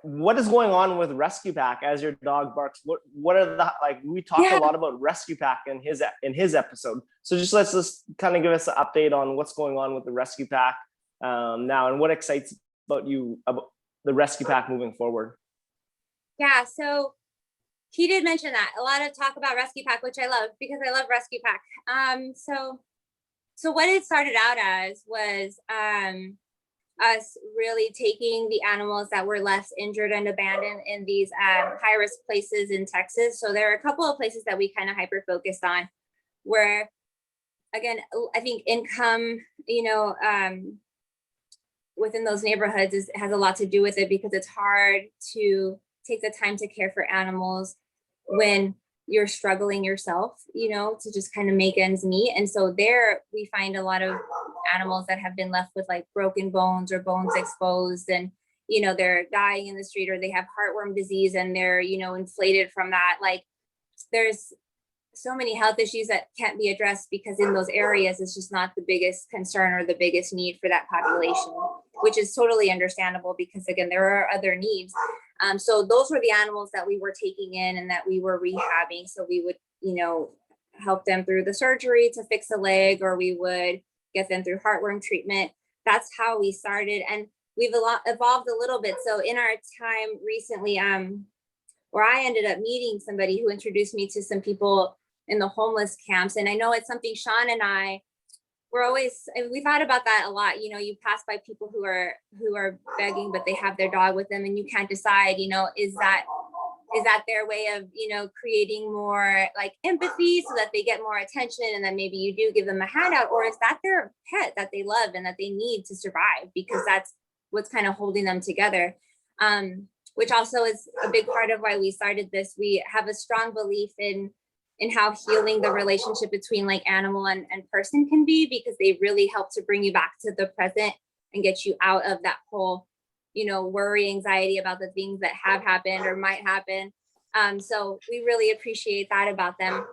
What is going on with Rescue Pac as your dog barks? What are the, like, we talked a lot about Rescue Pac in his episode. So let's just kind of give us an update on what's going on with the Rescue Pac now, and what excites about you about the Rescue Pac moving forward. Yeah, so he did mention that a lot of talk about Rescue Pac, which I love, because I love Rescue Pac. So what it started out as was us really taking the animals that were left injured and abandoned in these high risk places in Texas. So there are a couple of places that we kind of hyper focused on, where, again, I think income, within those neighborhoods has a lot to do with it, because it's hard to take the time to care for animals when you're struggling yourself, to just kind of make ends meet. And so there we find a lot of animals that have been left with like broken bones or bones exposed, and, they're dying in the street, or they have heartworm disease and they're, inflated from that. Like, there's so many health issues that can't be addressed, because in those areas, it's just not the biggest concern or the biggest need for that population, which is totally understandable, because again, there are other needs. So those were the animals that we were taking in and that we were rehabbing. So we would, help them through the surgery to fix a leg, or we would get them through heartworm treatment. That's how we started. And we've evolved a little bit. So in our time recently, where I ended up meeting somebody who introduced me to some people in the homeless camps. And I know it's something Sean and I we thought about that a lot. You pass by people who are begging, but they have their dog with them, and you can't decide, is that their way of, creating more like empathy so that they get more attention, and then maybe you do give them a handout, or is that their pet that they love and that they need to survive, because that's what's kind of holding them together. Which also is a big part of why we started this. We have a strong belief in how healing the relationship between like animal and person can be, because they really help to bring you back to the present and get you out of that whole, worry, anxiety about the things that have happened or might happen. So we really appreciate that about them.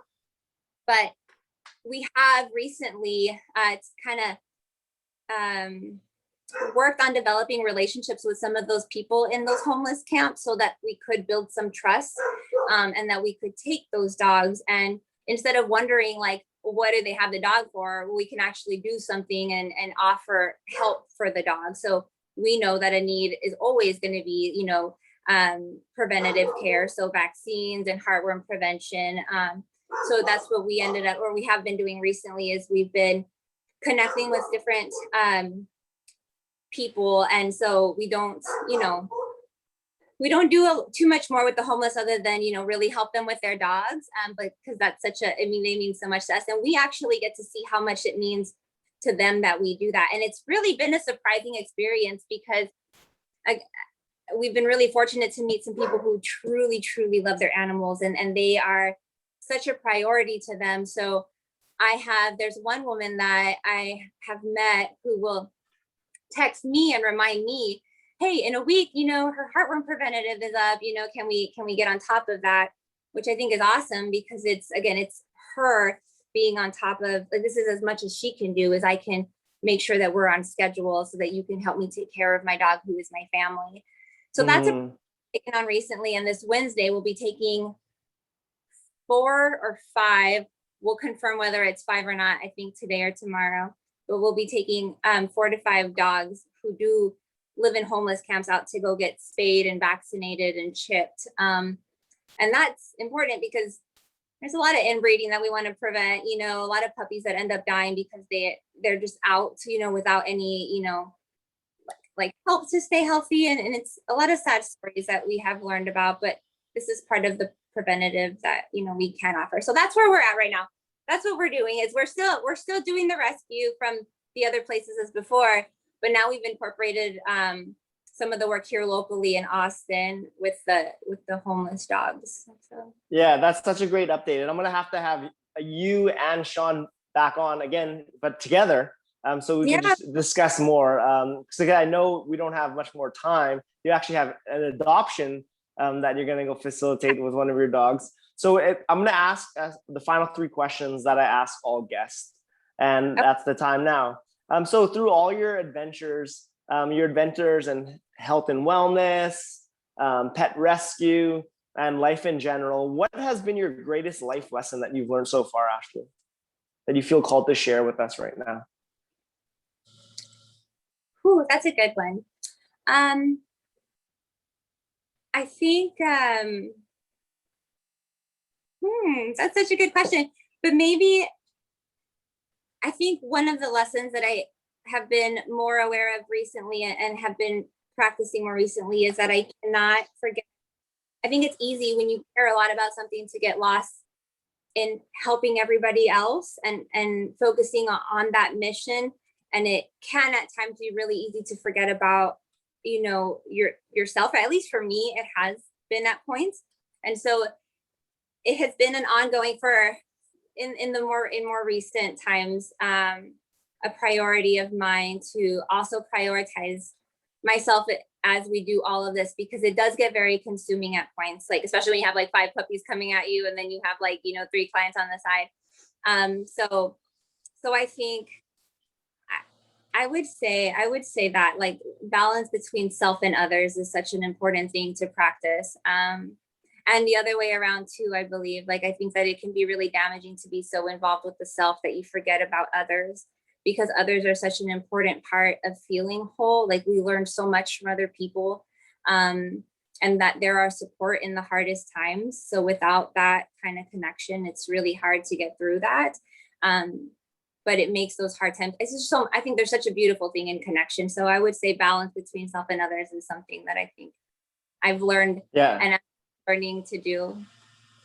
But we have recently, it's kind of worked on developing relationships with some of those people in those homeless camps so that we could build some trust, and that we could take those dogs, and instead of wondering like, what do they have the dog for, we can actually do something and offer help for the dog. So we know that a need is always going to be, you know, preventative care, so vaccines and heartworm prevention. So that's what we ended up, or we have been doing recently, is we've been connecting with different people. And so we don't, you know, we don't do too much more with the homeless other than, you know, really help them with their dogs. But because that's such a, I mean, they mean so much to us, and we actually get to see how much it means to them that we do that. And it's really been a surprising experience because we've been really fortunate to meet some people who truly, truly love their animals, and they are such a priority to them. So there's one woman that I have met who will text me and remind me, hey, in a week, you know, her heartworm preventative is up, you know, can we get on top of that? Which I think is awesome, because it's her being on top of, like, this is as much as she can do, as I can make sure that we're on schedule so that you can help me take care of my dog, who is my family. So that's taken on recently. And this Wednesday we'll be taking 4 or 5. We'll confirm whether it's 5 or not, I think today or tomorrow. But we'll be taking 4 to 5 dogs who do live in homeless camps out to go get spayed and vaccinated and chipped. And that's important because there's a lot of inbreeding that we want to prevent, you know, a lot of puppies that end up dying because they're just out, you know, without any, you know, like help to stay healthy. And it's a lot of sad stories that we have learned about, but this is part of the preventative that, you know, we can offer. So that's where we're at right now. That's what we're doing, is we're still doing the rescue from the other places as before, but now we've incorporated some of the work here locally in Austin with the homeless dogs. So. Yeah, that's such a great update, and I'm gonna have to have you and Sean back on again, but together, so we can just discuss more. Because I know we don't have much more time. You actually have an adoption that you're gonna go facilitate with one of your dogs. So I'm gonna ask the final 3 questions that I ask all guests, and that's the time now. So through all your adventures in health and wellness, pet rescue, and life in general, what has been your greatest life lesson that you've learned so far, Ashley, that you feel called to share with us right now? Ooh, that's a good one. I think that's such a good question. But maybe I think one of the lessons that I have been more aware of recently and have been practicing more recently is that I cannot forget. I think it's easy when you care a lot about something to get lost in helping everybody else and focusing on that mission. And it can at times be really easy to forget about, you know, yourself. At least for me, it has been at points. And so it has been an ongoing in more recent times, a priority of mine to also prioritize myself as we do all of this, because it does get very consuming at points, like especially when you have like 5 puppies coming at you and then you have like, you know, 3 clients on the side. So I think I would say that like balance between self and others is such an important thing to practice. And the other way around too, I believe, like, I think that it can be really damaging to be so involved with the self that you forget about others, because others are such an important part of feeling whole. Like, we learn so much from other people, and that they're our support in the hardest times. So without that kind of connection, it's really hard to get through that. But it makes those hard times. It's just I think there's such a beautiful thing in connection. So I would say balance between self and others is something that I think I've learned and I'm learning to do.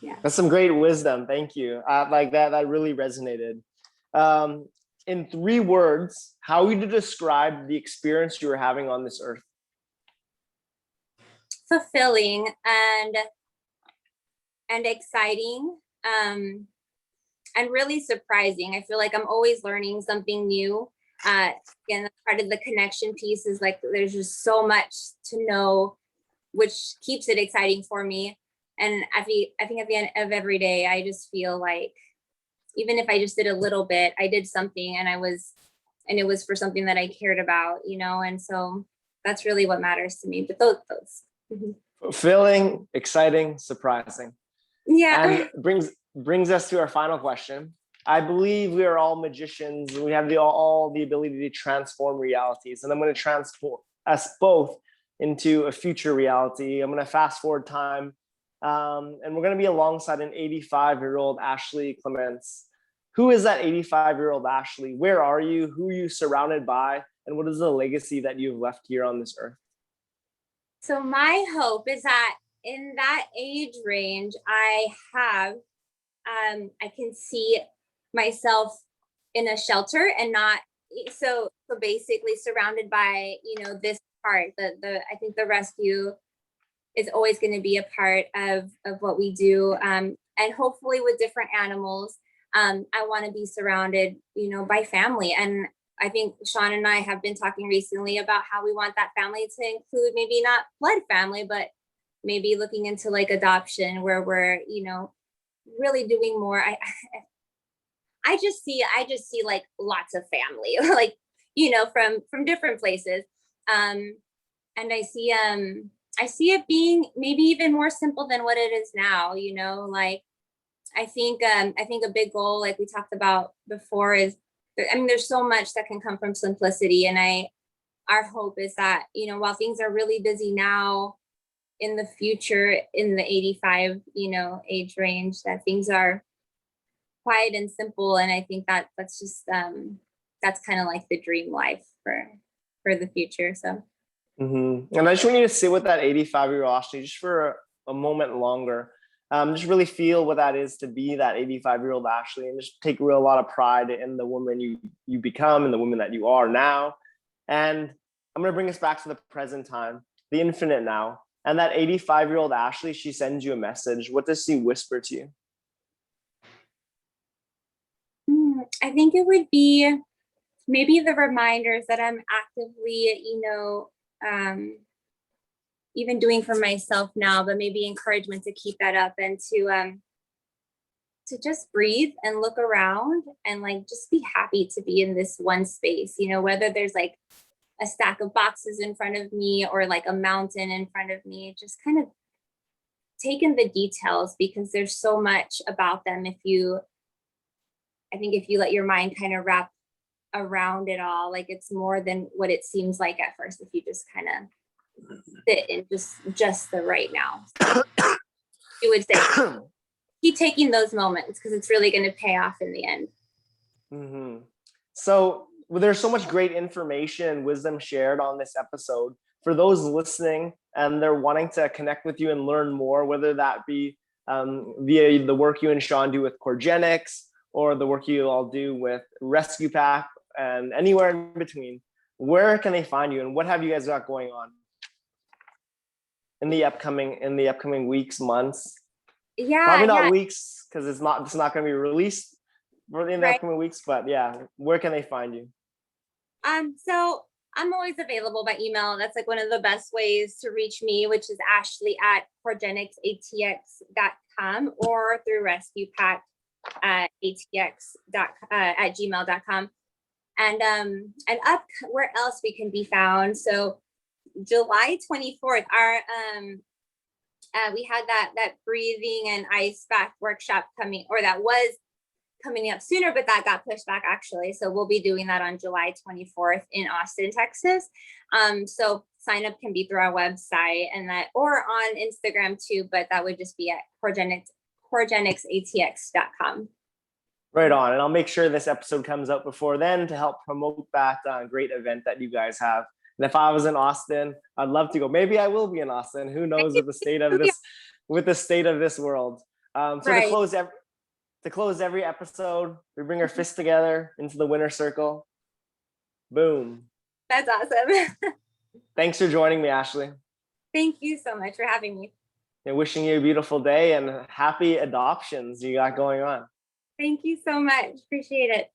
Yeah. That's some great wisdom. Thank you. Like that really resonated. In 3 words, how would you describe the experience you were having on this earth? Fulfilling and exciting, and really surprising. I feel like I'm always learning something new. Again, part of the connection piece is like there's just so much to know, which keeps it exciting for me. And I think at the end of every day, I just feel like even if I just did a little bit, I did something, and it was for something that I cared about, and so that's really what matters to me. But those. Mhm. Fulfilling, exciting, surprising. Yeah. And brings us to our final question. I believe we are all magicians. We have all the ability to transform realities. And I'm going to transform us both into a future reality. I'm going to fast forward time. And we're going to be alongside an 85-year-old Ashley Clements. Who is that 85-year-old Ashley? Where are you? Who are you surrounded by? And what is the legacy that you've left here on this earth? So my hope is that in that age range, I can see myself in a shelter and not so basically surrounded by this part. I think the rescue is always going to be a part of what we do, and hopefully with different animals. I want to be surrounded by family, and I think Sean and I have been talking recently about how we want that family to include maybe not blood family, but maybe looking into like adoption, where we're really doing more. I just see like lots of family, like from different places, and I see it being maybe even more simple than what it is now. Like I think a big goal, like we talked about before, is there's so much that can come from simplicity, and our hope is that while things are really busy now, in the future, in the 85 age range, that things are quiet and simple. And I think that's just that's kind of like the dream life for the future. So And I just want you to sit with that 85-year-old Ashley just for a moment longer. Just really feel what that is to be that 85-year-old Ashley, and just take a lot of pride in the woman you become and the woman that you are now. And I'm going to bring us back to the present time, the infinite now. And that 85-year-old Ashley, she sends you a message. What does she whisper to you? I think it would be maybe the reminders that I'm actively, even doing for myself now, but maybe encouragement to keep that up, and to just breathe and look around and like just be happy to be in this one space, whether there's like a stack of boxes in front of me or like a mountain in front of me, just kind of take in the details, because there's so much about them if you let your mind kind of wrap around it all. Like it's more than what it seems like at first if you just kind of sit in just the right now. So you would say keep taking those moments, because it's really going to pay off in the end. Mm-hmm. So there's so much great information and wisdom shared on this episode. For those listening and they're wanting to connect with you and learn more, whether that be via the work you and Sean do with CoreGenics, or the work you all do with Rescue Pac, and anywhere in between, where can they find you, and what have you guys got going on in the upcoming weeks, months? Yeah, probably not weeks, because it's not going to be released in the right. upcoming weeks. But yeah, where can they find you? So I'm always available by email. That's like one of the best ways to reach me, which is Ashley at CoreGenicsATX.com, or through Rescue Pac at gmail.com. And up where else we can be found. So July 24th, our we had that breathing and ice bath workshop coming, or that was coming up sooner, but that got pushed back actually. So we'll be doing that on July 24th in Austin, Texas. So sign up can be through our website or on Instagram too, but that would just be at CoreGenicsATX.com. Right on. And I'll make sure this episode comes out before then to help promote that great event that you guys have. And if I was in Austin, I'd love to go. Maybe I will be in Austin. Who knows with the state of this world. So right. To close every episode, we bring our fists together into the winner circle. Boom. That's awesome. Thanks for joining me, Ashley. Thank you so much for having me. And wishing you a beautiful day and happy adoptions you got going on. Thank you so much. Appreciate it.